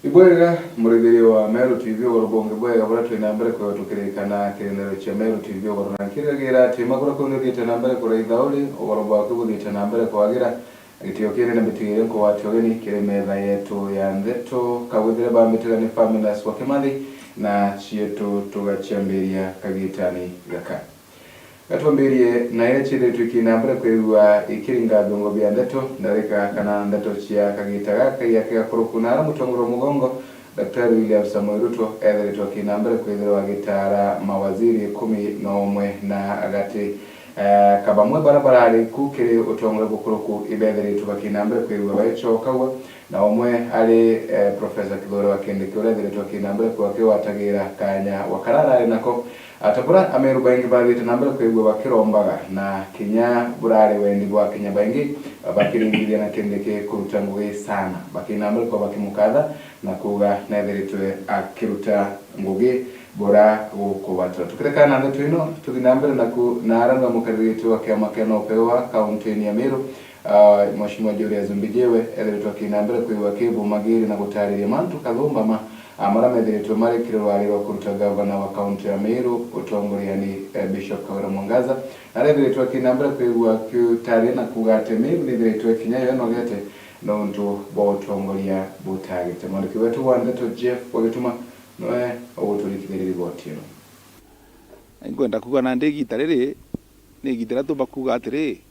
Ibwega murigiri wa Meru TV warubonge bwega buratu inambere kwa tukirikana kirenero cha Meru TV warunakiragira timakura kunirita nambere kura idhauli warubwa kubudita nambere kwa wagira agitiyokere na bitigire ko watogeni kiremeza yetu ya ndeto kawudire ba mitirani families wakimali na chietu tugachemberia kagitani gaka Gatuambirie na ile chile tukinambere kwa ikiringa dongo bya ndeto ndareka kana ndeto chia kagitagaka yake kurukuna mutongoro mugongo Daktari William Samoei Ruto ethiritwo kinambere kwithirwa gitara mawaziri 11 na agati kabamwe barabarari kukiri utongore bukuruku ibethiritwo kinambere kwithirwa baicho kawa na omwe ali Professor Kithore Wakendiki ethiritwo kinambere kwa kiwatagira kanya wakarara nako atabura ameru baingi bathite nambere kwigwa bakirombaga na kinya burari wendi bwa kinya baingi bakiringiria na kendeke kuruta ngugi sana bakinambere kwa bakimukatha na kuga nethiritwe akiruta ngugi bora gukubata tukirekana ndeto ino tukinambere na aranga mukariritu wa kiama keno pewa kaunti ya Meru Mheshimiwa Julius Mbijewe ethiritwe kinambere kwigwa kibu magiri na gutariria mantu kathumba amara methiritwe mari kirwari kuruta governor wa kaunti ya Meru utongoria ni Bishop Kawira Mwangaza arethiritwe kinambere kwigwa kutari na kugate Meru nethiritwe kinyayo no gete no ndu bo utongoria butagite mwandiki wetu wa ndeto Jeff wagituma noe oguturikiriri botino ngwenda kuga na ndegita riri ni gitira to bakuga atiri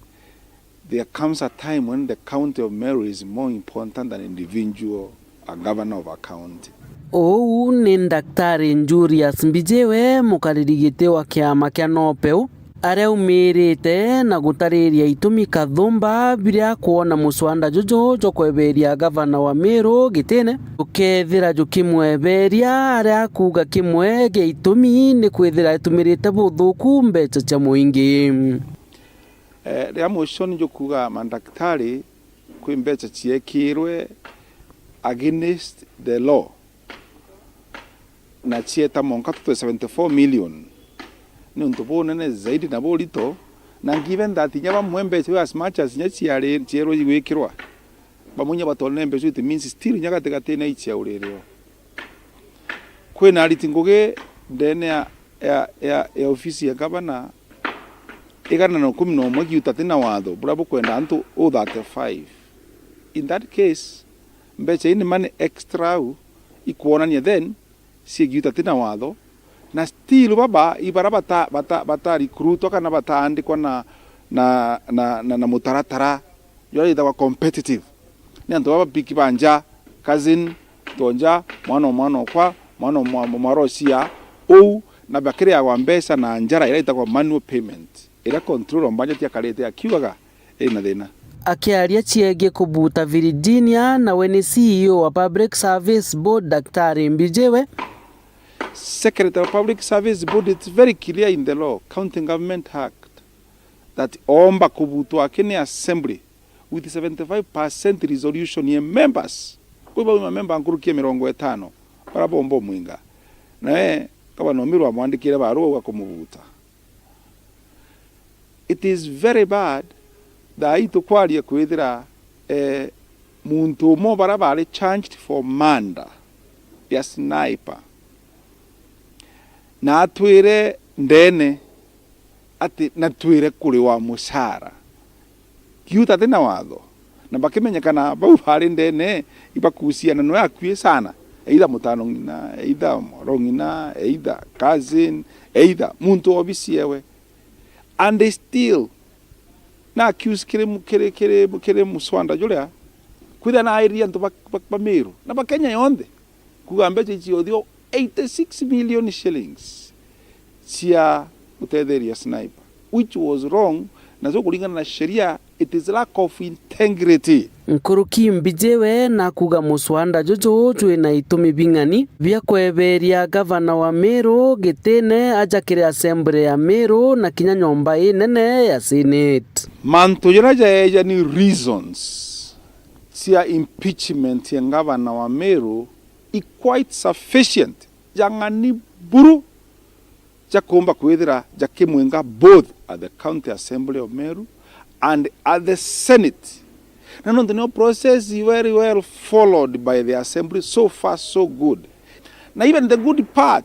there comes a time when the county of Meru is more important than individual a governor of a county. Ou ni Daktari Julius Mbijewe mukaririgite wa kiama kia Nopeu areumirite na gutariria itumi kathumba biria kuona muswanda jojo jokweberia gavana wa Meru gitene ukethira jukimweberia aria kuga kimwe ge itumi ni kwithira itumirite buthuku mbeca cha muingi ria moshoni jokuga mandaktari kwi mbeca ciekirwe against the law na chieta monka 74 million ni untubone ne zaidi na bolito na given that nyaba mwembe so as much as nyachiare chiero yigwikirwa bamunya batone mbe so it means still nyaga tegate na ichia urereo kwena alitingoge ndene ya ofisi ya governor igana no 11 giutate na watho burabo kwenda antu o 35 in that case mbeche ini mane extra ikuonania then sigiuta tina watho na still baba ibara bata recruit kana bataandikwa na mutaratara yori da competitive ni anto baba piki banja cousin tonja mwana kwa mwana marosia ou na bakire ya wambesa na njara ile ita manual payment ila control mbanja tia kalete akiwaga ina thina akiaria chiege kubuta Virginia na weni CEO wa Public Service Board Daktari Mbijewe Secretary of Public Service Board, it's very clear in the law, County Government Act, that omba kubutu akini assembly with 75% resolution ye members. Kuiba member nkurukie 50 para bombo mwinga. Na kama nomiru wa mwandikire baruwa wa kumubuta. It is very bad that ito kwalia kwithira muntu mo barabare charged for murder ya sniper na atwire ndene ati natwire kuri wa musara kiuta tena watho na bakimenyekana bau bari ndene ibakusiana no akwie sana either mutano ngina either morongina either cousin either muntu obisiewe and they still na accuse kire muswanda julia kwitha na area nto Meru na bakenya yonde kugambe chichiothio 86 million shillings cia utetheria sniper which was wrong na zo kulingana na sheria it is lack of integrity. Nkuruki Mbijewe na kuga muswanda jojo jwe na itumi bingani bia kweberia gavana wa Meru gitene ajakire assembly ya Meru na kinya nyomba inene ya Senate manto jiraja ni reasons cia impeachment ya gavana wa Meru is quite sufficient jangani buru jakomba kwithira jakimwenga both at the County Assembly of Meru and at the Senate na nontu no process very well followed by the assembly. So far so good. Na even the good part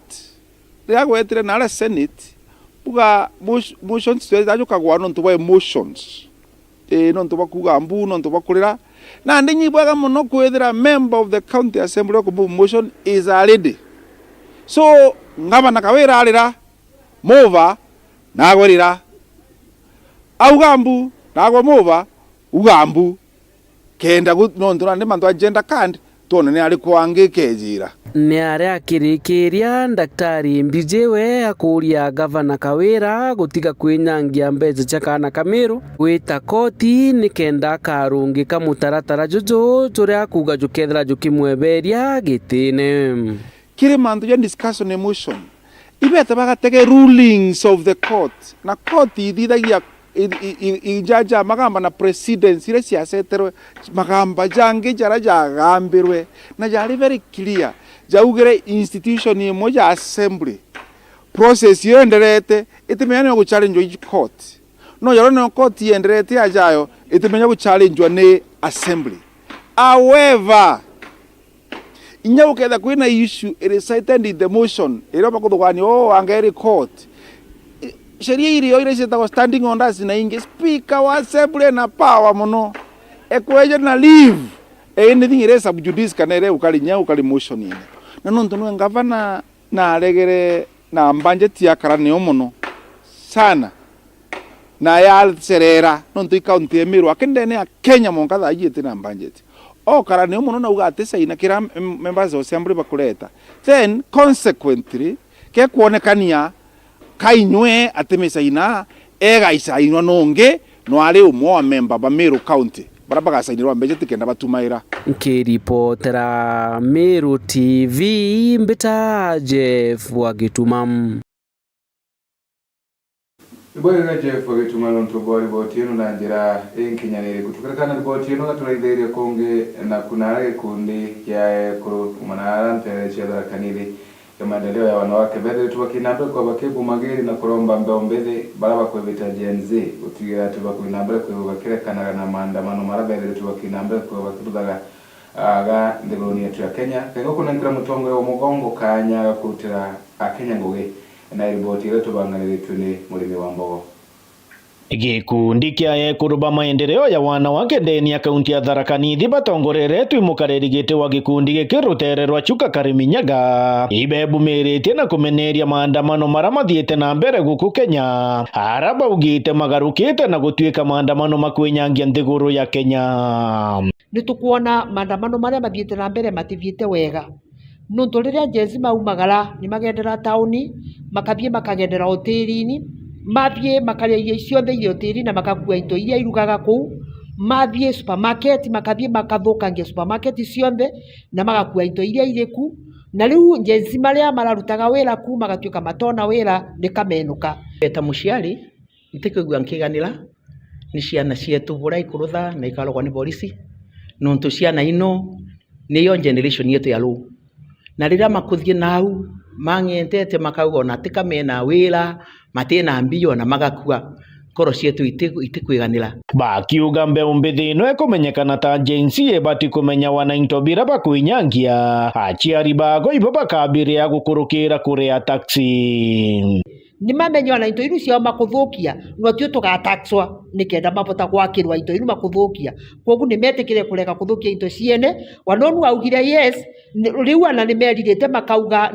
riagwetire na ala Senate buga motions twajukagwa nontu ba emotions nontu bakuga mbu nontu bakurira na ndinyi bwaga muno kwethira member of the county assembly ko motion is already. So ngaba nakawira alira mova nagorira augambu nagwa mova ugambu kenda nontu na mantu agenda kandi tone ni ari kwangikejira ni aria akirikiria Daktari Mbijewe akuria gavana Kawira gutiga kwinyangia mbeca cia kana Kamiru gwita koti ni kenda karungika mutaratara juju turia kuga jukethira jukimweberia gitine kiri mantu ya discussion emotion ibete bagatege rulings of the court na court ithidagia ijaja magamba na presidency ile siaseterwe magamba jange jara jagambirwe na jari very clear jaugere institution imoja assembly process yenderete itimenya ku challenge each court no yaro no court yenderete ajayo itimenya ku challenge ne assembly. However inyawuketha kwina issue recited in the motion iroba kuthugani angeri court sheria iriyo ile citagwo standing orders na ingi speaker wa assembly na power muno ekweje na leave anything ire sub judice kana ire ukali motion ine na nontu no ngavana na aregere na budget ya karani muno sana na ya serera nontu county emiru akendene ya Kenya monka thayite na budget karani muno na ugate saina kira members of assembly bakureta then consequently ke kuonekania kainywe atemisaina egaisainwa nonge no ari umwe wa member ba Meru County baraba gasainirwa mbeje tikenda batumaira nkiripotera Meru TV mbita Jeff Wagitumam Ibwega Jeff Wagitumam ntobori botino na njira enkinyane kutukarakana botino gaturaithiria konge na kunare kundi ya kuru manara ntere chedara kanili ya maendeleo ya wanawake bede tubakinabwe kwa bakebu mageri na kuromba mbeumbede baraba kwebita Gen Z utigira tubakinabwe kwa bakirekana na maandamano marabede tubakinabwe kwa bakirudaga aga ndegoni yetu ya Kenya kengo kuna nkira mutongo wa mugongo kanya kutira Kenya ngoge na riboti ile tubanganire tune mulimi wa Mbogo. Gikundi kia kuruba maendeleo ya wanawake ndeni ya kaunti ya Tharaka Nithi batongorere twimukarerigite wa gikundi giki rutererwa Chuka Kariminyaga ibebumirite na kumeneria maandamano mara mathiete na mbere guku Kenya araba ugite magarukite na gutwika maandamano makwinyangia nthiguru ya Kenya. Nitukuona maandamano maria mathiete na mbere matithiete wega nuntu riria jenzi maumagara ni magendera tauni makathie makagendera hoteli-ini mathie makaria irio ciothe irio tiri na makakua indo iria irugaga kuu mathie supermarket makathie makathukangia supermarket ciothe na magakua indo iria iriku na riu jenzi maria mararutaga wira ku magatuika matona wira ni kamenuka eta muciari ntikigua nkiganira ni ciana cietu bura ikurutha na ikarogwa ni polisi nontu ciana ino ni yo generation yetu ya lu na riria makuthie nau mang'entete makauga ona tikamena wira matena mbio na magakua koro cietu itikwiganira bakiuga mbeumbthi ino ekumenyekana ta jensi ebati kumenya wanainto bira bakwinyangia aciari bago ibo bakabiria gukurukira kuria taxi ni mamenyo na into iru cio makuthukia no tio tugataxwa nikenda mabota gwakirwa into iru makuthukia kogu ni metikire kureka kuthukia into ciene wanonu augire yes riu ana ni meririte makauga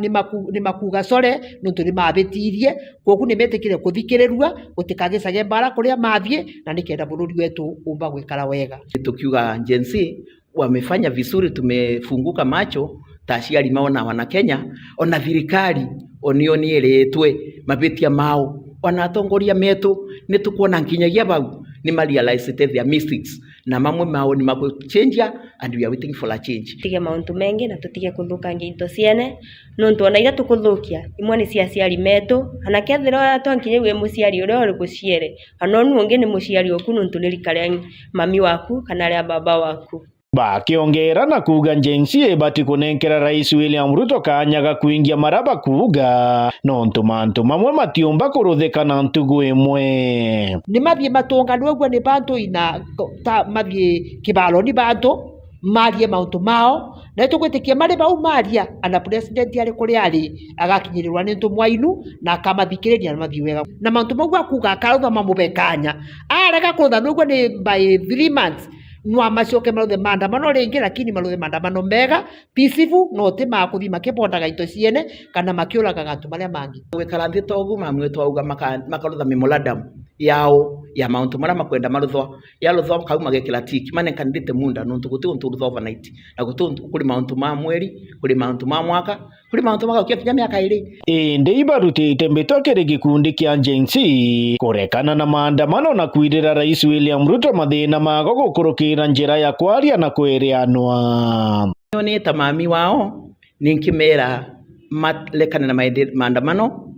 ni makuga sore no turi mabetirie kogu ni metikire kuthikirerua gutikagicage bara kuria mathie na nikenda bururi wetu umba gwikara wega tukiuga jensi wamefanya vizuri tumefunguka macho taciari maona wana Kenya ona thirikari onioni eretwe mabetia mao wanatongoria metu nitukuona nkinyagia bau ni realize their mistakes na mamwe mao ni change and we are waiting for a change tige mauntu mengi na tutige kuthukangia into ciene nontu ona ira tukuthukia imwe ni cia ciari metu ana kethira twankinye we muciari uria uri guciere anonu ungi ni muciari oku nontu ni rikare mami waku kana ria baba waku bakiongera na kuga njensi ebati kunenkera Rais William Ruto kanyaga kuingia maraba kuga nontu mantu mamwe matiumba kuruthikana ntugu imwe ni mathie matunganwe gwe ni bantu ina ta mathie kibalo ni bantu marie mauntu mao na tugwitikia mari bau maria ana president ari kuri ari agakinyirirwa ni ntu mwainu na akamathikiriria na mathie wega na mauntu mau akuga akarutha mamubekanya arega kurutha nugwe ni by 3 months nwa macoke maruthe maandamano ringi lakini maruthe maandamano mega peaceful no ti makuthi makibondaga into ciene kana makiuraga gantu maria mangi gwikara nthi togu mamwe twauga makarutha memorandum yao ya mauntu maria makwenda maruthwa ya ruthwa kauma gekira tiki mane kandite munda nuntu guti untu ruthwa overnight na guti kuri mauntu ma mweri kuri mauntu ma mwaka kuri mauntu maka ukiya miaka iri inde ibarutite mbitokere gikundi kia njensi kurekana na maandamano na kwirira Rais William Ruto mathina mago gukurukira njira ya kwaria na kwerianwa ni tamami wao ninkimera malekane na maandamano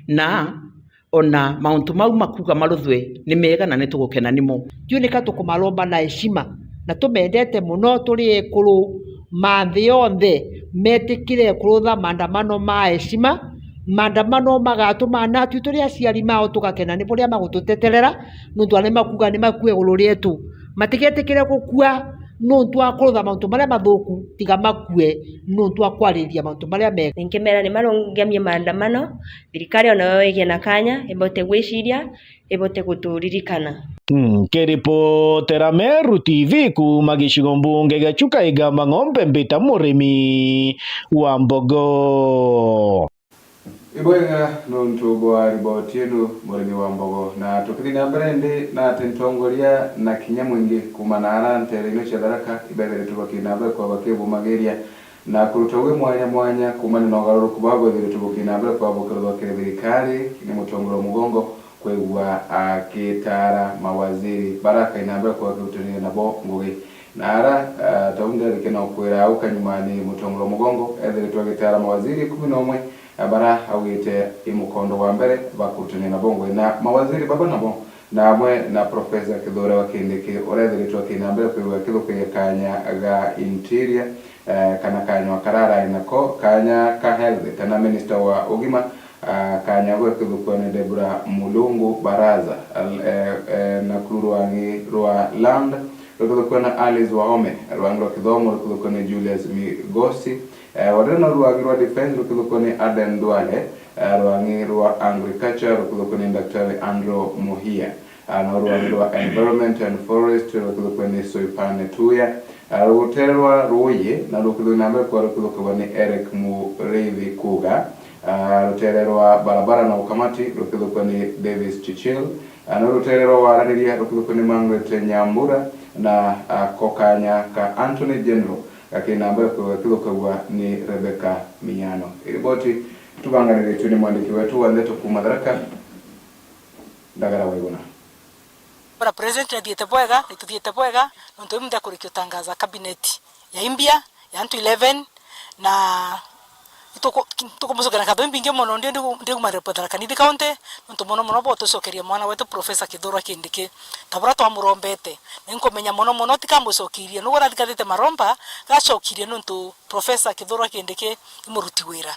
na ona mauntu mau makuga maruthwe ni mega na nitugukena nimo junika tukumalomba na heshima na tumendete muno turi ekuru mathi yonthe metikire kurutha maandamano ma heshima maandamano magatuma natu turi aciari mao tugakena ni buria magututeterera nundu ane makuga ni makue iguru rietu matigetikire gukua nuntu akurutha mauntu maria mathuku tiga makue nuntu akwariria mauntu maria mega ninkimera ni marungamie maandamano thirikari ona ĩgĩe na kanya ĩbote gwĩciria ĩbote guturirikana Keripotera Meru TV kuma gĩcigo mbunge gĩa Chuka Igamba Ng'ombe mbita mũrĩmi wa mbogo ibwega nuntu bwa riboti yenu murimi wa mbogo na tukiri na brende na tentongoria na kinya mwingi kumanara ntereno cha Tharaka ibere tubakina kwa bakebu mageria na kurutowe mwanya kumana na garuru kubago dire tubakina kwa bokero thirikari ni mutongoro mugongo kwegwa akitara mawaziri baraka inambere kwa kutunia nabo ngugi nara taunda rikena kwera ukanyumani mutongoro mugongo edire twagitara mawaziri 11 bara awite imukondo wa mbere bakutune na bongo na mawaziri baba nabo namwe na Professor Kidhora wakindike orethiritwo kinambere kwigwa kithuko kanya ga interior kana kanya karara inako kanya ka health kana minister wa ugima kanya gwe kithuko ne Debra Mulungu Baraza na kuruwangi rwa land kithuko na Alice Wahome rwangro kithomo kithuko ne Julius Migosi wadana ruagirwa defense rukudukone Aden Duale ruangirwa agriculture rukudukone Dr. Andrew Muhia na ruagirwa environment and forest rukudukone Soipane Tuya ruterwa ruye na rukudukone ambaye kwa rukudukone Eric Mureithi Kuga ruterwa barabara na ukamati rukudukone Davis Chichil na ruterwa waradiria rukudukone Margaret Nyambura na kokanya ka Anthony General akina ambaye kwa ni Rebecca Miano. Riboti tubanganire tuni mwandiki wetu wandeto kuma Tharaka ndagara waiguna. Para president ndiete bwega nituthiete bwega nonto imunda kurikio tangaza cabinet ya imbia ya 11 na tuko musogana kadho imbinge mono ndio marepo Tharaka Nithi County nonto mono boto sokeria mwana wetu Professor Kidhora kindike tabura twa murombete ninkomenya mono tikamucokirie nugo rathikathite maromba gacokirie nonto Professor Kidhora kindike imuruti wira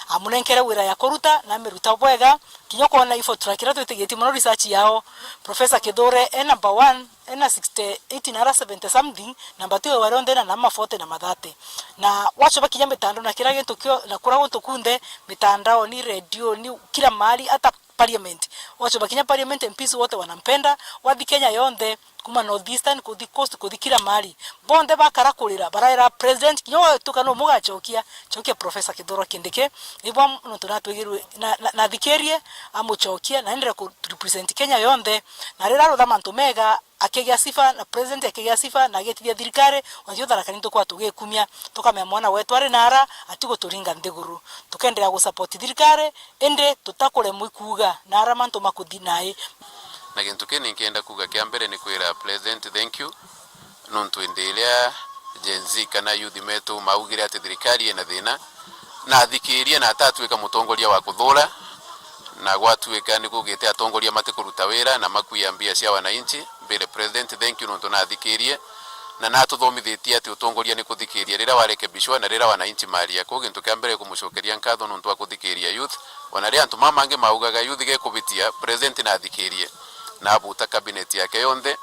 amunenkere wira ya kuruta na miruta bwega kinyoko na ifo turakira twetegeti mono research yao Professor Kidhora number 1 ena 68 na 70 something number 2 waronde na nama 40 na madhate na wacho bakinya mitandao na kila gento kio na kura wonto kunde mitandao ni radio ni kila mahali hata parliament wacho bakinya parliament MPs wote wanampenda wathi Kenya yonde kuma northeastern kuthi coast kuthi kila mahali bonde bakara kurira baraira president kinyo tukano mugachokia chokia Professor Kidhora kindike ibwa no tunatwigirwe na thikerie amuchokia na ndira ku represent Kenya yonde na rira ro thamantu mega akegea sifa na president akegea sifa na getithia thirikari wathio Tharaka Nithi kwa tugekumia tukamya mwana wetu ari nara atigo turinga ndiguru tukenderea gu support thirikari ende tutakure muikuga nara mantu makuthi nai na gintu kene nkienda kuga kia mbere ni kwira president thank you nontu endelea jenzi kana youth metu maugire ati thirikari ena thina na thikirie na atatuika mutongoria wa kuthura na gwatuika ni kugite atongoria matikuruta wira na makuya mbia cia wananchi mbere president thank you nontu na thikirie na natuthomithitie ati utongoria ni kuthikiria rira warekebishwa na rira wananchi maria ko gintu kia mbere kumucokeria nkatho nuntu akuthikiria youth ona ria antu mamange maugaga youth ge kubitia president na thikirie na abuta cabinet yake yonthe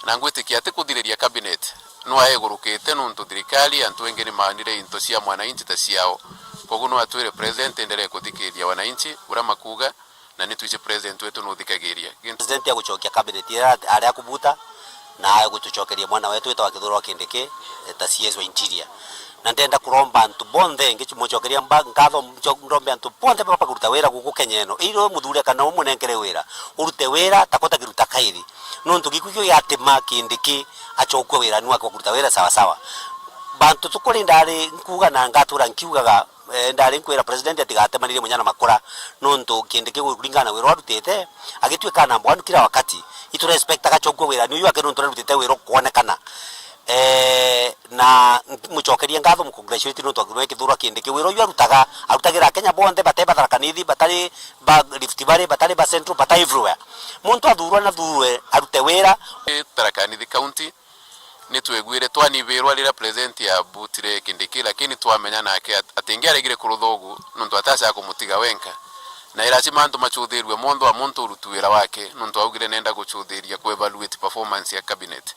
na ngwitikia ati kuthiriria cabinet no aegurukite nuntu thirikari antu wengi ni maanire into cia mwananchi ta ciao koguo no atwire president endelee kuthikiria wananchi ura makuga na ni tuiche president wetu no thikagiria president ya gucokia cabinet aria kubuta na gutucokeria mwana wetu wetwa Kithurwa Kindiki ta CS wa interior na ndenda kuromba antu bonthe ngichimucokeria ngatho ndombe antu bonthe papa kuruta wira guku Kenyeno iro muthure kana umunengere wira urute wira takota kiruta kairi nuntu gikuyo yatima Kindiki achokwe wira nwa kuruta wira sawa sawa bantu tukuri ndari nkuga na ngatura nkiugaga ndari nkwira president atigatemanire munyana makora nuntu Kindiki kuringana wira warutete agitwika na mbwandu kila wakati itu respect agachokwe wira ni uyu ake nuntu rutete wira kuonekana na mucokeria ngatho mukongratulate no twagirwe Kithurwa Kindiki wiro yu arutagira Kenya bonthe bateba Tharaka-Nithi batari ba Rift Valley batari ba Central batari everywhere muntu athurwa na thurwe arute wira Tharaka-Nithi county ni twegwire twanibirwa rira president ya butire Kindiki lakini twamenya nake atingi aregire kuruthogu nuntu atasa kumutiga wenka na ira chimantu machuthirwe mondo wa muntu urutuwira wake nuntu augire nenda guchuthiria ku evaluate performance ya cabinet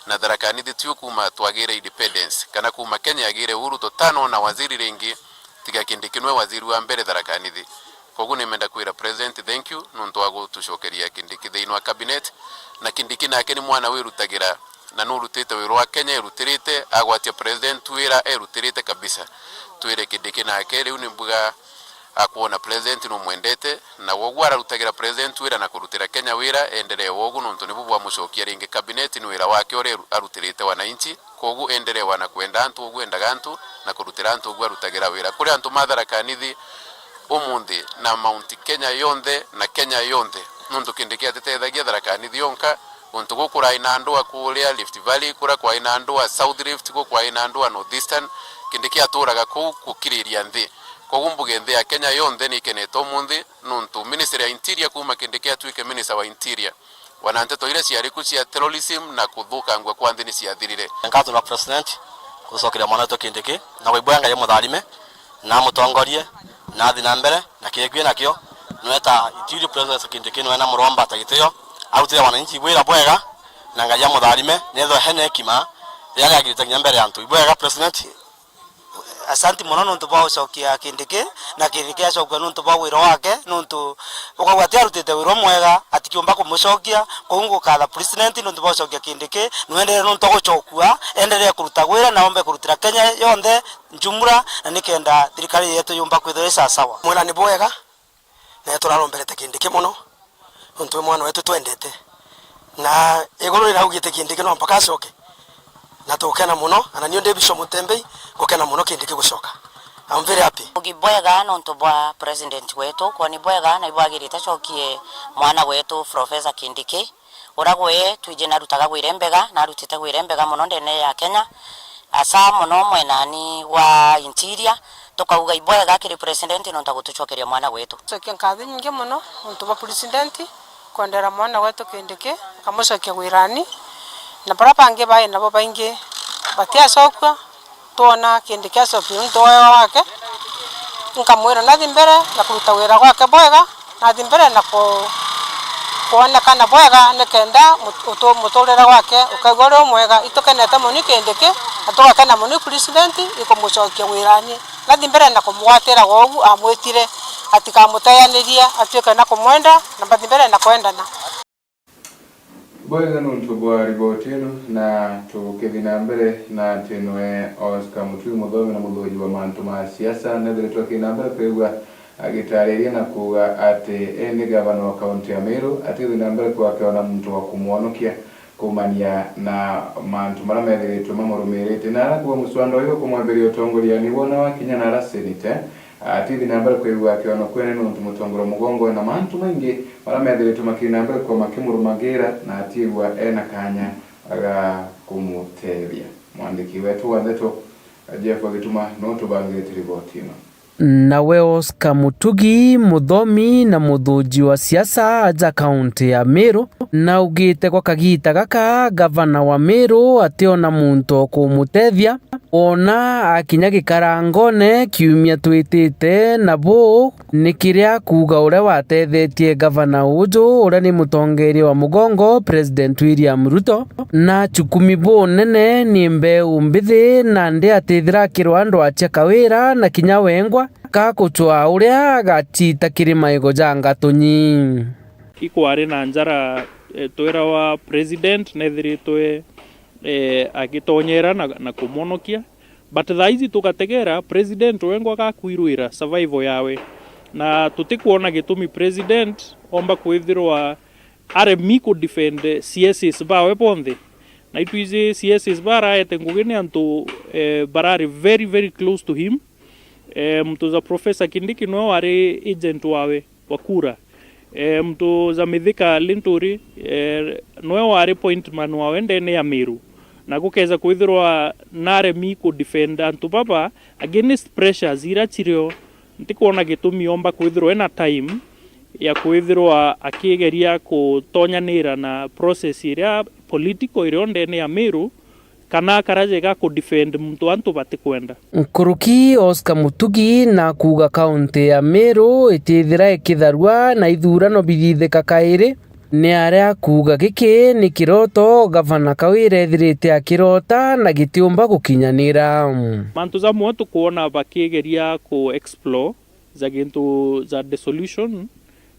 na Tharaka-Nithi tu kuma twagire independence kana kuma Kenya yagire uhuru totano na waziri ringi tiga Kindiki nwe waziri wa mbere Tharaka-Nithi koguo nimenda kwira president thank you nuntu agutucokeria Kindiki thiini wa cabinet na Kindiki nake ni mwana wirutagira na nurutite wiro wa Kenya irutirite agwatia president wira erutirite kabisa twire Kindiki nake riu nimbuga akuona president no mwendete na wogu ararutagira president wira na kurutira Kenya wira endelee wogu nuntu nibubu amucokia ringi cabinet ni wira wake ore arutirite wananchi kogu endelee wana kwenda antu wogu endaga antu na kurutira antu wogu arutagira wira kuri antu Tharaka-Nithi umundi na Mount Kenya yonthe na Kenya yonthe nuntu Kindiki atetethagia Tharaka-Nithi yonka untu gukura ina andua kuria Rift Valley kura kwa ina andua South Rift kwa ina andua North Eastern Kindiki aturaga ku kukiriria nthi kogumbuge nthi ya Kenya yonthe ni keneto mundi nuntu ministry ya interior kuma Kindiki atwike minister wa interior wananteto ile ciariku cia terrorism na kuthukangwa kwa nthi ni ciathirire ngatho na president kucokeria mwana wetu Kindiki na kuibwanga ye mutharime na mutongorie na thi na mbere na kiegwie nakio nweta interior president Kindiki nwena muromba tagitio autire wananchi wira bwega na ngai ya mutharime netho hene hekima yale agiritagia mbere antu ibwega president asanti muno nuntu ba ucokia Kindiki na Kindiki acokia nuntu ba wira wake nuntu ukagwatia arutite wira mwega atikiumba kumucokia kungu katha president nuntu ba ucokia Kindiki nwendere nuntu gucokua endelee kuruta wira na ombe kurutira Kenya yonthe njumura na nikenda thirikari yetu yumba kwithira sawa mwena ni bwega na turaromberete Kindiki muno nuntu mwana wetu twendete na iguru riraugite Kindiki no mpaka acoke na tukena muno ana niyo Davidson Mutembei gukena muno Kindiki gucoka I'm very happy ugibwega nonto bwa president wetu kwa ni bwega na ibwagirite cokie mwana wetu Professor Kindiki uragwe twije narutaga gwirembega narutite gwirembega muno ndene ya Kenya asa muno mwenani wa interior tukauga ibwega kiri president nonto gutucokeria mwana wetu cokia nkathi nyingi muno nonto bwa president kwendera mwana wetu Kindiki kamucokia gwirani na parapange bae nabo baingi batia sokwa tuona Kindiki acokio ntoyo wake nkamwira nathi mbere na kuruta wira gwake bwega nathi mbere na kuona kana bwega nikenda muturira gwake ukaigwa ro mwega itukenete muni Kindiki atugakena muni president ikumucokia wirani nathi mbere na kumwatira wogu amwitire atikamutayaniria atwika na kumwenda na bathi mbere na kwendana bwega nuntu bwa riboti ino na tukithi na mbere na tinwe Oscar Mutui muthomi na muthoji wa mantu ma siasa nethere twakina mbere kwigwa agitariria na kuga ati eni gavana wa kaunti ya Meru atithi na mbere kwakiona muntu wa kumwonokia kumania na mantu mara methiritwe mamurumirite na arakuwa muswanda uyu kumwambiria utongoria ni wona wa Kinya na ara senate atithi na mbere kwigwa akiona kwene nuntu mutongoro mugongo na mantu maingi mara methiritwe makina mbere kwa makimurumagira na atigwa ena kanya aga kumutebia mwandiki wetu wa Ndeto Jeff Gituma no tubangire riboti ino Nawe Oscar Mutugi muthomi na muthunji wa siasa aja kaunti ya Meru na ugite kwa kagita gaka gavana wa Meru ationa muntu kumutethia ona akinya gikarangone kiumia twitite nabo ni kiria kuga uria watethetie gavana uju uria ni mutongeria wa mugongo President William Ruto na chukumi bo nene ni mbeu mbithi na ndi atithira kirwa andu atia kawira na kinya wengwa kakuchwa uria gachita kirima igo janga tunyi ikwari na njara twira wa president nethiritwe agitonyera na kumonokia but thaizi tukategera president wengwa gakwirwira survival yawe na tutikuona gitumi president omba kwithirwa aremi ku defend CSS bawe ponthe na itwize CSS bara ete ngugine antu barari very very close to him mtu za Professor Kindiki no wari agent wawe wakura mtu za Mithika Linturi no wari point man wawe ndene ya Meru na gukeza kwithirwa naremi ku defend antu baba against pressures ira chirio ntikuona gitumi omba kwithirwa na time ya kwithirwa akigeria kutonyanira na process ira political ira ndene ya Meru kana karajega ku defend muntu antu batikwenda Nkuruki Oscar Mutugi na kuga kaunti ya Meru itithira ikitharua na ithurano bithithika kairi ni aria kuga giki ni kiroto gavana Kawira ethirite akirota na gitiumba gukinyanira mantu za mwoto kuona bakigeria ku explore za gintu za dissolution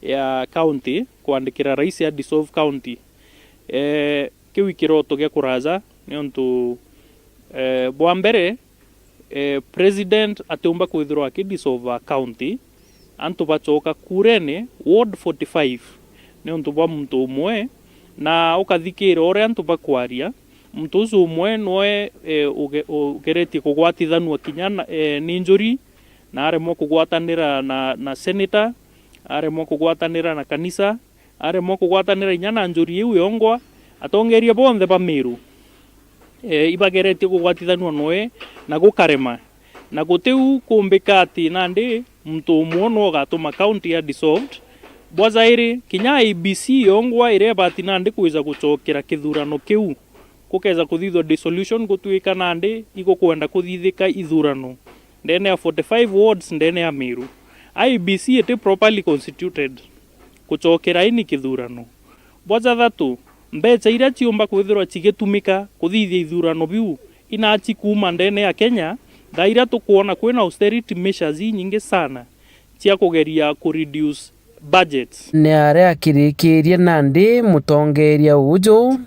ya county kuandikira rais ya dissolve county kiwi kiroto gya kuraza ni ontu bwa mbere president atiumba kwithirwa akidissolve county antu bachoka kurene ward 45 ni ontu bwa muntu umwe na ukathikira ore antu bakwaria muntu ucio umwe noe ugeretie kugwatithanwa kinyana ni njuri na aremwo kugwatanira na senator aremwo kugwatanira na kanisa aremwo kugwatanira inyana njuri iu yongwa atongeria bonthe ba Meru ibageretie kugwatithanwa noe na gukarema na gutiu kumbika ati nandi muntu umwe no gatuma county ya dissolved bwazairi kinya ABC yongwa ireba ati nandi kuiza guchokera kithurano kiu kukeza kuthithwa dissolution gutuika nandi igukwenda kuthithika ithurano ndene ya 45 wards ndene ya Meru IBC ite properly constituted kuchokera ini kithurano bwaza thatu mbecha ira ciumba kwithirwa cigitumika kuthithia ithurano biu inachi kuma ndene ya Kenya thaira tukuona kwina austerity measures nyingi sana cia kugeria ku reduce budgets ni aria kirikiria nandi mutongeria uju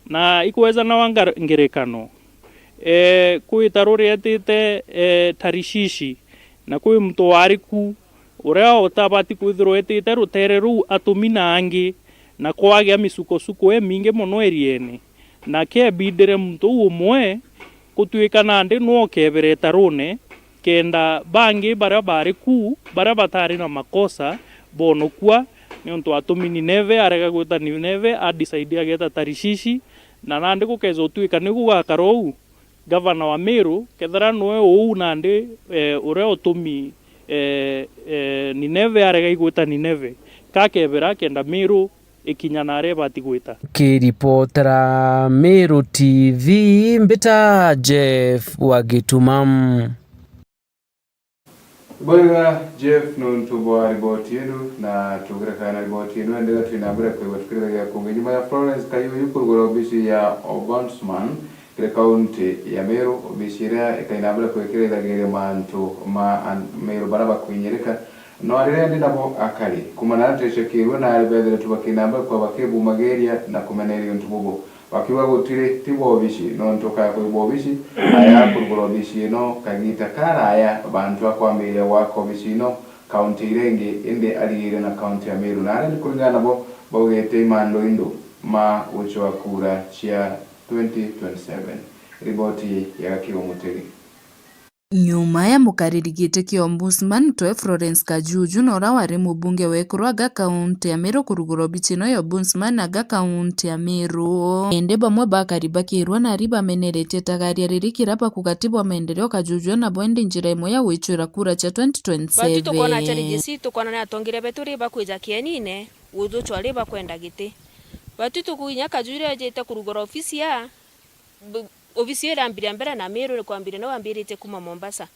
na ikweza na wangerekano kwi taruri atite tarishishi na kwi mtu wariku uria utabati kwithirwa atite rutere ru atumina angi na kwagya misuko mingi muno eriene na kebidire mtu umwe kutuika nandi no kebere tarune kenda bangi bara bariku bara batari na makosa bono kwa ni onto atumi Nineve arega gwita Nineve adecide ageta tarishishi na nandi gukezo tuika ni gugakarou gavana wa Meru kethara noe ou nandi uria utumi Nineve arega igwita Nineve kakebera kenda Meru ikinyana are bati gwita kiripotera Meru TV mbita Jeff Wagitumam Bwana Jeff nuntubo ripoti yenu na tugerekana ripoti yenu endelea tuinabira kwa tukira ya kungenyuma ya Florence Kayo yukurugora obishi ya Ombudsman kile kaunti ya Meru obishira ikainabira kwa kile dagere mantu Meru baraba kwinyereka no arende nabo akali kumanate shekirwe na albedere tubakinamba kwa bakebu mageria na kumeneri ntubugo wakiwa gutire tibo bishi no ntoka kwa bo bishi aya kurugoro bishi no kagita kara aya bantu akwambire wako bishi no county irenge ende alire na county ya Meru na arende kulingana bo bogete imando indo ma ucho akura chia 2027 riboti ya Kiwo Muteri. nyuma ya mukariri gite kia ombudsman toe Florence Kajuju nora wari mubunge wekuru aga kaunti ya Meru kurugura obichino ya ombudsman aga kaunti ya Meru ende bamwe bakari bakirwa na riba menerete tagaria ririkira pa kukatibwa maendeleo Kajuju na bwende njira imwe ya wichura kura cha 2027 batu tukona chariji tukona na tongire beturi bakuja kienine uzo chwale bakwenda gite batu tukuinya Kajuju ajeta kurugura ofisi ya ambira na Meru kwambire no ambirite kuma Mombasa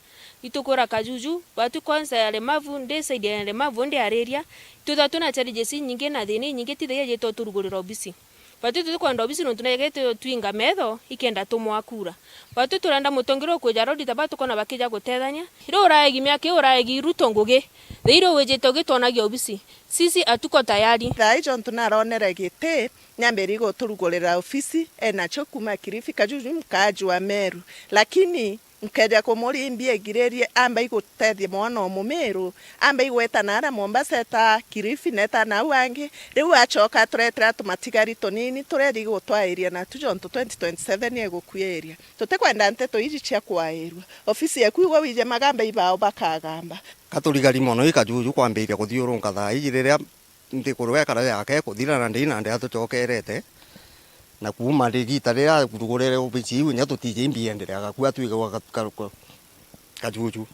itukora Kajuju batu kwanza yale mavu ndese ya yale mavu ndi areria tutatuna chariji nyingi na thini nyingi tithia yeto turugurira obisi batu tukwenda obisi no tunegete twinga metho ikenda tumwakura batu turanda mutongero kuja rodi tabatu kona bakija gutethania iro uraegi miake uraegi rutonguge thiro wejeto gitonagio obisi sisi atuko tayari thaijo tunaronera gite nyamberi go turugurira ofisi enacho kuma Kilifi Kajuju mkaji wa Meru lakini mkeja kumurimbie girerie amba igutethia mwana o Meru amba igweta nara Mombasa ta Kilifi neta na wangi riu acoka turetera tumatigari tonini tureri gutwairia na tujonto 2027 yegukuyeria tutekwenda nteto iji cia kwairwa ofisi yaku igwa wije magamba ibao bakagamba katurigari mono ikajuju kwambiria kuthiurunga thaa iji riria ndikurwe kara yake kuthira na ndina ndi atucokerete na kuma rigita riria kurugurire obici nya tutije mbienderea gakua twiga Kajuju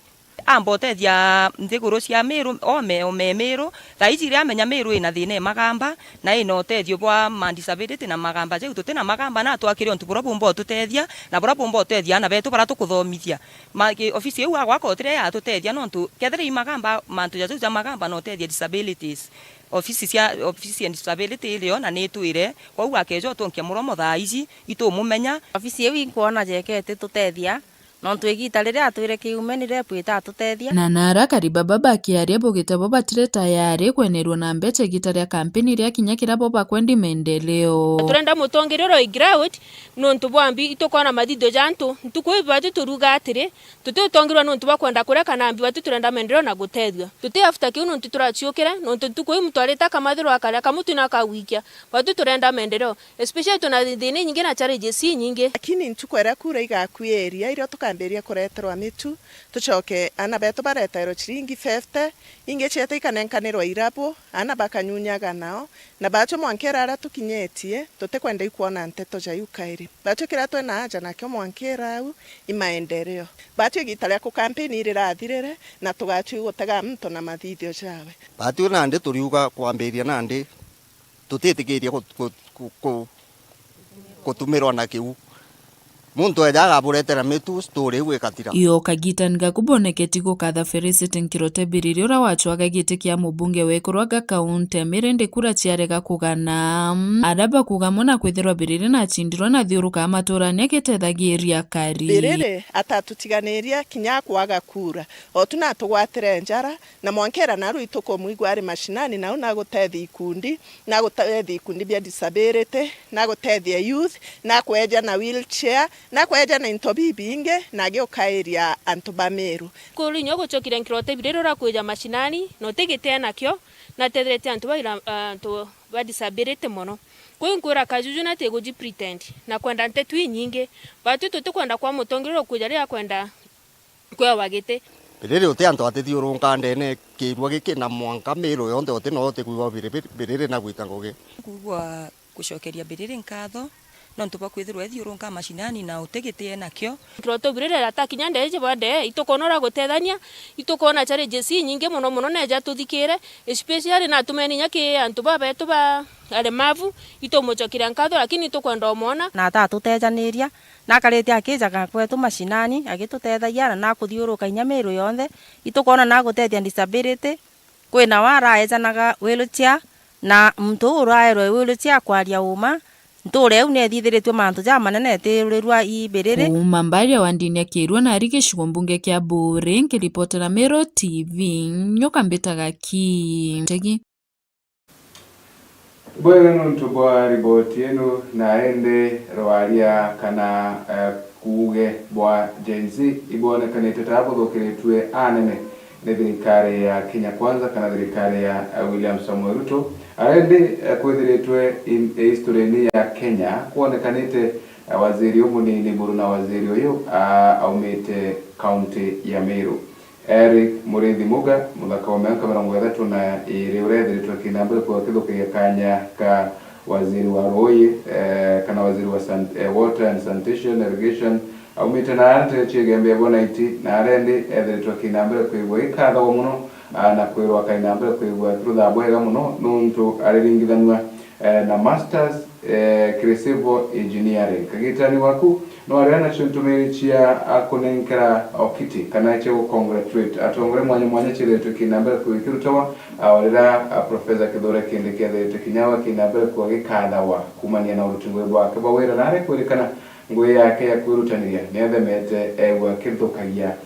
ambotethia nthiguru cia Meru ome Meru thaiji ria menya Meru ina thine magamba na ino tethio bwa mandisability na magamba je tutena magamba na twakire ontu bura bombo tutethia na bura bombo tethia na betu bara tukuthomithia ofisi eu agwa kotire ya tutethia no ntu kethire magamba mantu ja magamba no tethia disabilities ofisi and disability ilio na nitwire kwa uwa kejo tonkia muromo thaiji itumumenya ofisi eu inkuona jekete tutethia no twigita riria atwire kiumenire pwita tutethia na nara kariba baba kiaria bogita boba tire tayari kwenerwa na mbeche gitaria kampeni ria kinya kirabo bakwendi maendeleo turenda mutongiriro iground no ntubwambi itokona madido jantu ntukuiba turuga atire tutotongirwa no ntubakwenda kureka na ambi batu turenda maendeleo na gutethia tuti after kiu no ntuturachiokera no ntukui mutwareta kamathiro akara kamutu na kawikia batu turenda maendeleo especially tuna thini nyingi na challenges nyingi lakini ntukwera kura igakuyeria irio tukamberia kureterwa mitu tucoke ana beto baretero chiringi 50 inge chete ikanenkanirwa irabo ana bakanyunyaga nao na bacho mwankera ara tukinyetie tutekwenda ikuona nteto ja yukairi bacho kira twena aja nakyo mwankera au imaendeleo bacho gitalia ku campaign irathirire na tugachu gutega mto na mathithio jawe bacho na ndi turiuga kwambiria na ndi tutitikiria kutumirwa na kiu muntu ejaga buretera mitu story gwikatira yo kagitanga kuboneketi gukatha Felicity Nkirote Biririo ra wachwaga gite kia mubunge wekurwaga kaunti ya Meru kura ciarega kugana adaba kugamona kwithirwa Biririo na chindirwa na thiuruka amatura neketethagiria kari Biririo atatutiganiria kinya kwaga kura o tuna tugwatire njara na mwankera naru ituko muigwari mashinani na una gutethi ikundi bia disability na gutethia youth na kweja na wheelchair na kweja na intobibi inge na geokairia antuba Meru kuri nyogo chokire Nkirote Biririo ra kweja mashinani no tegete nakyo na tetherete antu ba disability mono kwa nkura Kajuju na tegoji pretend na kwenda ntetu nyingi batu tutukwenda kwa mutongero kujaria kwenda kwa wagite Biririo uti antu atithiurunga ndene kirwa giki na mwanka Meru yonde uti no te kuwa Biririo na gwita ngoge kuwa kushokeria Biririo nkatho no ntuba kwithirwa thiurunga mashinani na utegetie nakyo Nkirote Biririo atakinya ndeje bade itukonora gutethania itukona challenges nyingi muno neja tuthikire especially na tumeni nyaki antu baba tuba alemavu itomochokira nkatho lakini tukwenda omona na tatutejaniria na karete akijaga kwetu mashinani agitutethagia na kuthiuruka inya Meru yonthe itukona na gutethia disability kwina waraejanaga wheelchair na mtu uraerwe wheelchair kwaria uma ntore au nethithiritwe mantu ja manene tirirwa i Biririo umambaria wandini akirwa na arike shugumbunge kia Bure nkiripotera Meru TV nyoka mbetaga ki tegi bwega nuntu bwa riboti yenu na ende rwaria kana kuuge bwa Gen Z ibonekanite tabuthũkĩrĩtue anene nĩ thirikari ya Kenya Kwanza kana thirikari ya William Samoei Ruto aende kwithiritwe historia-inĩ ya Kenya kuonekanite waziri umunini buru na waziri uyu aumite county ya Meru. Eric Murithi Muga muthaka wa miaka 30 na iriurethiritwe kinambere kwa kithukia kanya ka waziri wa Roi kana waziri wa water and sanitation irrigation aumite na arte chigembe bonaiti na arendi ethiritwe kinambere kwigwa ikatha wa muno na kwirwa kinambere kwigwa thutha bwega muno nuntu ariringithanwa na masters civil engineering kagitani waku no arena chuntumiri chia akunenkera okiti kana che congratulate atongore mwanya chiretu kinambere kwikirutawa awalira professor Kithure Kindiki athe kinyawa kinambere kwa gikathawa kumania na urutingwe bwake bawira nare kwirikana ngwe yake ya kwirutaniria nethemete egwa kithukagia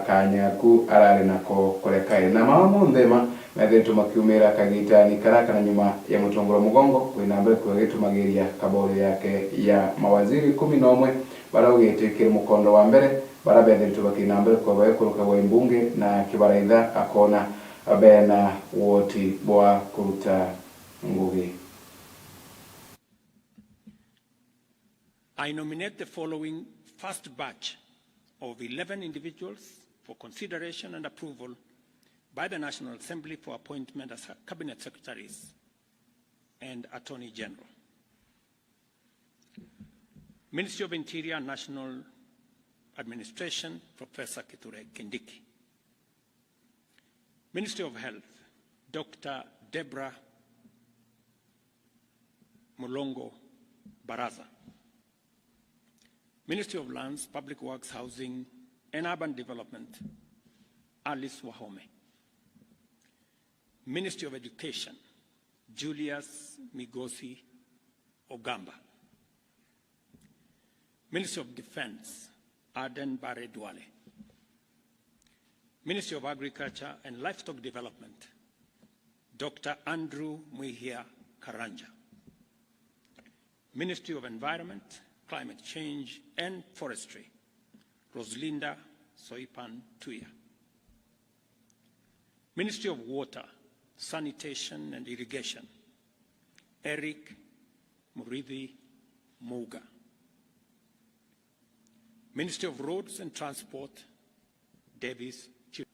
kanya ku arari nako korekae na mamu ndema methetwo makiumira kagitani karaka na nyuma ya mutongoro mugongo kwinambere kwa gitumagiria kabore yake ya mawaziri 11 baragite kiri mukondo wa mbere barabethetwo bakinambere kwa bayekuruka wa imbunge na kibaraitha akona abena woti bwa kuruta ngugi. I nominate the following first batch of 11 individuals for consideration and approval by the National Assembly for appointment as Cabinet Secretaries and Attorney General. Ministry of Interior and National Administration, Professor Kithure Kindiki. Ministry of Health, Dr. Deborah Mulongo Baraza. Ministry of Lands, Public Works, Housing and Urban Development, Alice Wahome. Ministry of Education, Julius Migosi Ogamba. Ministry of Defense, Aden Bare Duale. Ministry of Agriculture and Livestock Development, Dr. Andrew Muhia Karanja. Ministry of Environment, Climate Change and Forestry, Roslinda Soipan Tuya. Ministry of Water, Sanitation and Irrigation, Eric Murithi Muga. Ministry of Roads and Transport, Davis Chip.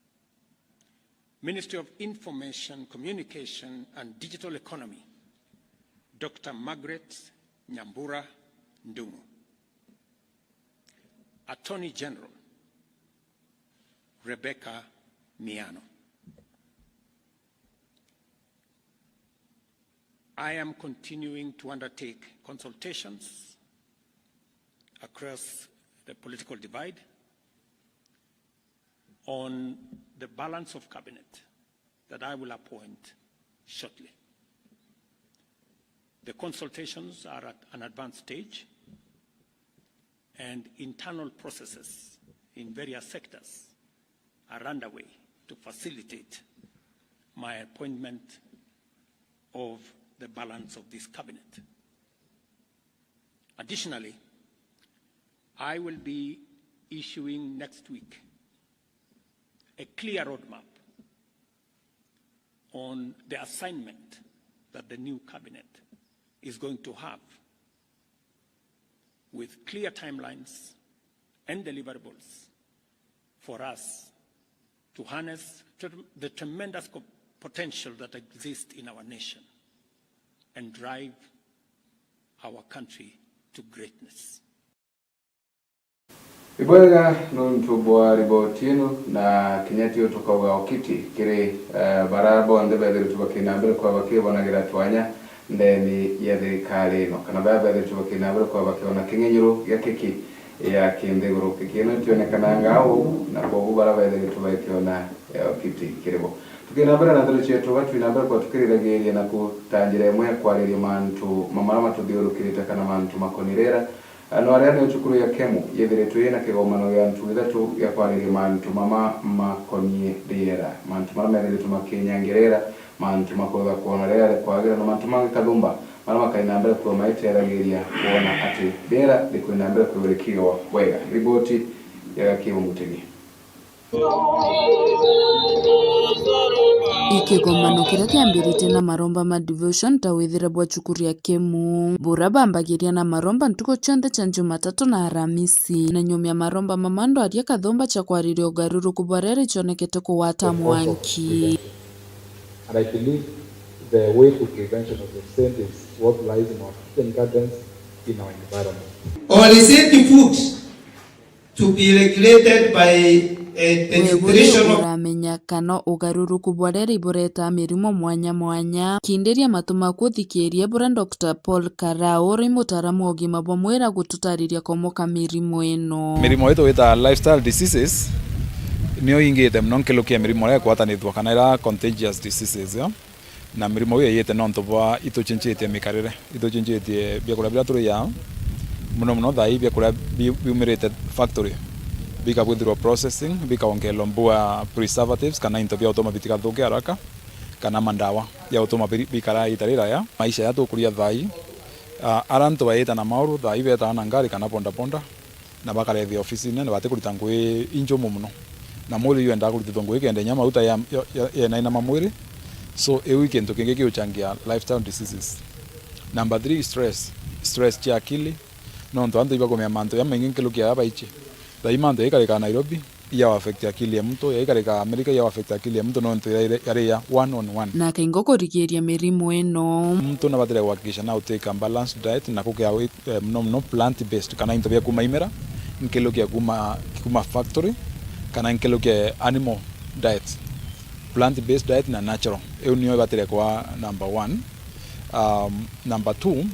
Ministry of Information, Communication and Digital Economy, Dr. Margaret Nyambura Ndungu. Attorney General, Rebecca Miano. I am continuing to undertake consultations across the political divide on the balance of cabinet that I will appoint shortly. The consultations are at an advanced stage, and internal processes in various sectors are underway to facilitate my appointment of the balance of this cabinet. Additionally, I will be issuing next week a clear roadmap on the assignment that the new cabinet is going to have, with clear timelines and deliverables for us to harness the tremendous potential that exists in our nation and drive our country to greatness. Ibwega nuntubwa ribotinu na kinyati utukawa okiti kiri barabo ndebele tubakinambele kwa bakiwa na giratwanya ndeni ya thirikari no kana babele tubakinambele kwa bakiwa na kingenyiro ya kiki ya kindeguru kikino tionekana ngao na bobu barabele tubakiwa na okiti kiribo tukinambele na ndero chetu watu inambele kwa tukirirageria na kutanjira mwe kwa riri mantu mamama tudhiurukirita kana mantu makonirera ano arene uchukuru ya kemu yethiretwe yena kigomano ya ntu ithatu ya kwariri mantu mama makonie riera mantu mama methiretwe makinyangerera mantu makoga kuonorera kwagira no mantu mangi kadumba mara makaina mbere kwa maiterageria kuona ati riera likwina mbere kwa urekio wega riboti ya Kivu Mutegi. Ikigomano kiria kiambirite na maromba ma devotion ta withira bwa chukuri ya Kemu bura bambagiria na maromba ntuko chonde cha Jumatatu na Aramisi na nyumia maromba mamando aria kathomba cha kwariria ugaruruku bwarere chonekete kuwata mwanki. And I believe the way to prevention of the same is what lies in our kitchen gardens, in our environment. Or is it the food to be regulated by the nutrition of uramenya kana ugaruruku bwarere ibureta mirimo mwanya mwanya kinderia matuma kuthikiria bura Dr. Paul Karao ri mutaramu wa ugima bwa mwira gututariria komoka mirimo eno. Mirimo ito wita lifestyle diseases niyo ingite mno nkilukia mirimo ya kwatanithwa kana ira contagious diseases ya na mirimo iyo yete nonto bwa ituchinchitie mikarire ituchinchitie bia kura bia turi ya muno thai bia kura biumirite factory bika withdraw processing bika ongelo mbua preservatives kana into bia automa bitika thuke haraka kana mandawa ya automa bikara itarira ya maisha ya tukuria thai aranto baita na mauru thai beta na ngari kana ponda na bakare the office ne bate kurita ngwe injo muno na muri yo enda kurita ngwe kende nyama uta ya na ina mamwiri so e weekend to kenge kiuchangia lifestyle diseases. Number 3 stress cha akili no ndo ando ibako mea manto ya mengi kilukia hapa ichi da imando ikareka Nairobi ya affect akili ya mtu ya ikareka America ya affect akili ya mtu no ndo ya one on one na kaingoko rigeria mirimo eno mtu na batire kuhakikisha na uteka balanced diet na kukia no plant based kana into bia kuma imera nkilukia kuma factory kana nkilukia animal diet plant based diet na natural eu niyo batire kwa number 1. Number 2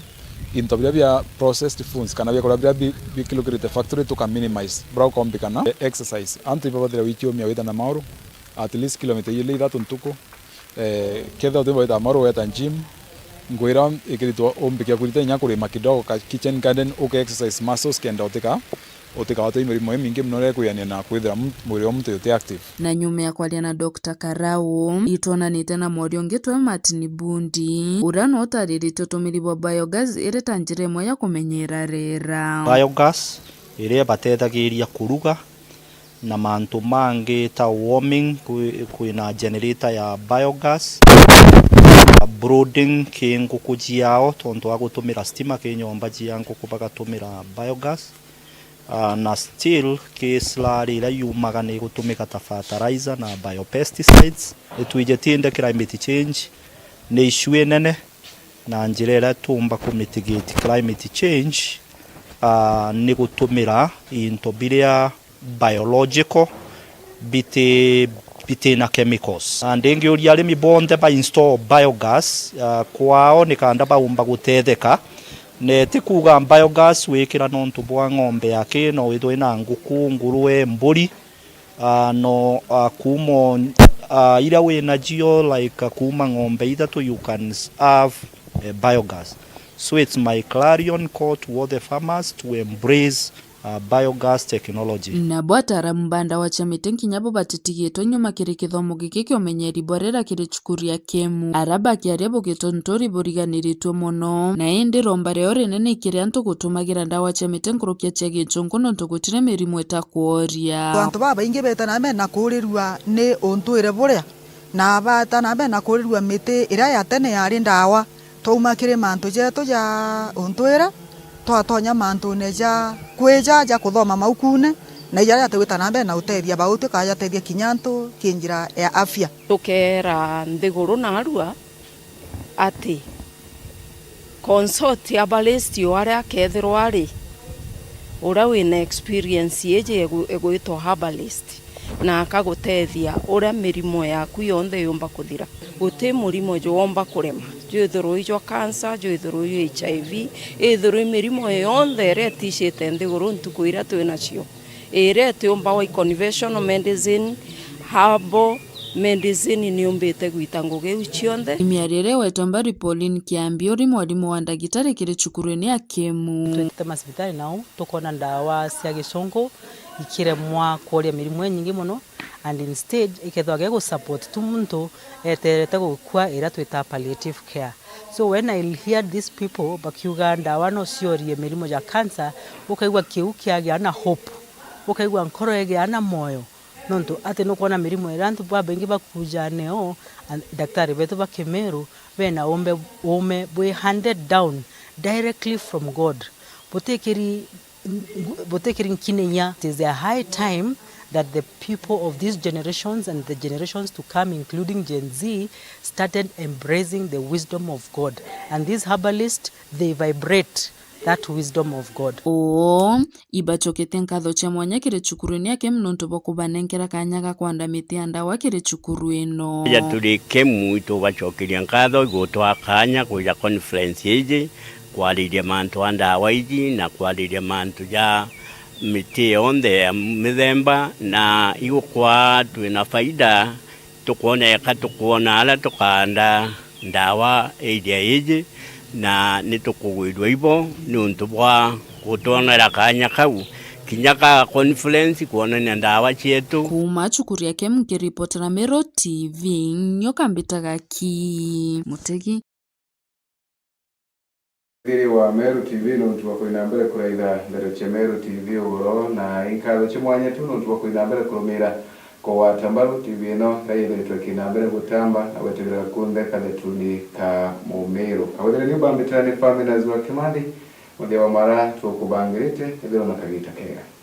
into bia processed foods kana bia kora bia bikilukirite factory to minimize bra kombi kana exercise anti baba wiki omia wita na mauro at least kilometer ile da tuntuko kedha demo da mauro weta gym ngoira ikirito ombi kia kurite nya kuri makidogo ka kitchen garden okay exercise muscles kenda oteka watu mirimo mingi mnore kuyania na kwithira mwiri wa mtu yote active na nyume ya kwalia na Dr. Karao itonanite na morio ngitwe Martin Bundi urano otariri tutumiri bwa biogas ire tanjire moya kumenyera rera biogas ire batethagiria kuruga na mantu mangi ta warming kuina generator ya biogas brooding kinguku jiao tonto agutumira stima kinyomba jiangu kubagatumira biogas na still kislari ila yumaga ni gutumika ta fertilizer na biopesticides itwijetinde climate change ni issue nene na njirera tumba ku mitigate climate change ni gutumira into bilia biological bite na chemicals and ingi uri arimi bonde ba install biogas kwao ni kanda ba umba gutetheka ne tikuga biogas wikira nontu bwa ng'ombe yake no withwe na nguku nguruwe mburi no kumo ira we na geo like kuma ng'ombe ithatu you can have biogas so it's my clarion call to all the farmers to embrace biogas technology na bwatara mbanda wa chamitenki nyabo batitigeto nyuma kiri kithomo giki kiomenyeri borera kiri chukuria Kemu araba kiarebo gitontori boriganiritwe muno na indi rombare ore nene kiri antu gutumagira ndawa chamitenki kia chege chongo no tugutire mirimo etakuoria bantu baba inge betana me na kurirwa ni ontwire buria na batana me na kurirwa miti ira ya tene yari ndawa taumakire mantu jeto ja ontwira twatonya mantu neja kweja kuthoma maukune na ijara twita nambe na utethia bautu kaja tethia kinyantu kinjira ya afya tukera nthiguru na arua ati consult ya balesti wale akethirwa ari ura wina experience yeje egwitwa herbalist na akagutethia ura mirimo yaku yonthe yumba kuthira guti murimo jomba kurema jwithuru ijo cancer jwithuru HIV ithuru mirimo yonthe retishite nthiguru ntukuira twina cio irete umba wa conventional medicine herbal medicine ni umbite gwita ngugi ucionthe imiarire wetambari Pauline Kiambi uri mwalimu wa ndagitari kiri chukurueni ya Kemu twite masibitari nao tukona ndawa cia gicungu ikiremwa kuria mirimo nyingi muno and instead ikethwa go support tu muntu eterete gukua ira twita palliative care. So when I hear these people bakiuga ndawa no ciorie mirimo ya cancer ukaigwa kiu kiagia na hope ukaigwa nkoro egia na moyo nonto ate no kuona mirimo erantu bwa bengi bakuja neo daktari betu ba Kemeru bena ome we handed down directly from God botekeri Kinenya. It is a high time that the people of these generations and the generations to come, including Gen Z, started embracing the wisdom of God. And these herbalists, they vibrate that wisdom of God. Ibachokete nkatho cha mwanya kire chukuru yake mnonto bokubanengera kanyaga kwanda miti andawa kire chukuru eno. Ya tulike muito bachokiria nkatho gutwa kanya kuja conference yeje kwaliria mantu andawa iji na kwaliria mantu ya miti onde ya mithemba na igukwa twina faida tukuona ala tukanda ndawa iria iji na nitukugwirwa ibo nuntu bwa gutonera kanya kau kinyaka conference kuonania ndawa cietu kuma chukuri yake mkiripotera Meru TV nyoka mbitaga ki Mutegi Thiri wa Meru TV nuntu wa kuina mbere kuraitha ndereche Meru TV ugoro na inkatho chimwanya tu nuntu wa kuina mbere kurumira ko watambaru TV no raire twekina mbere gutamba na wetegera kunde kathetuni ka Mumeru awethera ni bambitani family na zwa Kimandi muthia wa mara tukubangirite ethero na kagita kega.